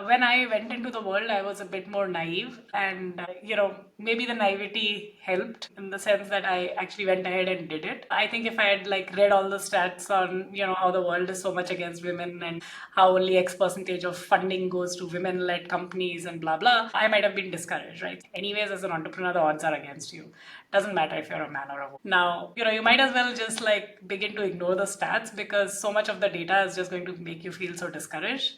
When I went into the world, I was a bit more naive, and maybe the naivety helped in the sense that I actually went ahead and did it. I think if I had like read all the stats on how the world is so much against women and how only X percentage of funding goes to women-led companies and blah blah, I might have been discouraged, right? Anyways, as an entrepreneur, the odds are against you. Doesn't matter if you're a man or a woman. Now, you might as well just like begin to ignore the stats because so much of the data is just going to make you feel so discouraged.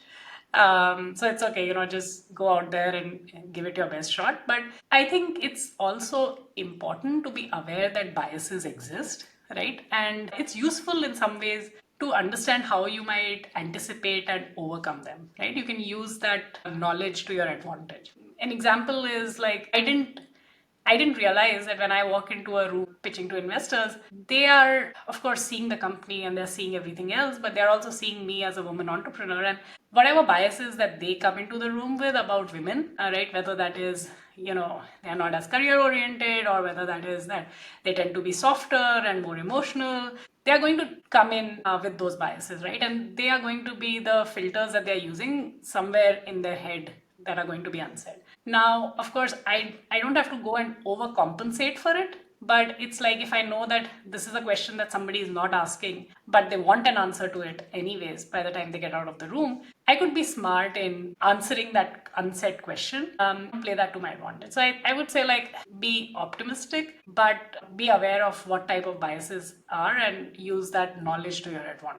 So it's okay, just go out there and give it your best shot. But I think it's also important to be aware that biases exist, right? And it's useful in some ways to understand how you might anticipate and overcome them, right? You can use that knowledge to your advantage. An example is like I didn't realize that when I walk into a room pitching to investors, they are, of course, seeing the company and they're seeing everything else, but they're also seeing me as a woman entrepreneur. And whatever biases that they come into the room with about women, right, whether that is, they're not as career oriented, or whether that is that they tend to be softer and more emotional, they are going to come in with those biases, right? And they are going to be the filters that they're using somewhere in their head that are going to be unsaid. Now, of course, I don't have to go and overcompensate for it, but it's like if I know that this is a question that somebody is not asking, but they want an answer to it anyways by the time they get out of the room, I could be smart in answering that unsaid question, play that to my advantage. So I would say like be optimistic, but be aware of what type of biases are and use that knowledge to your advantage.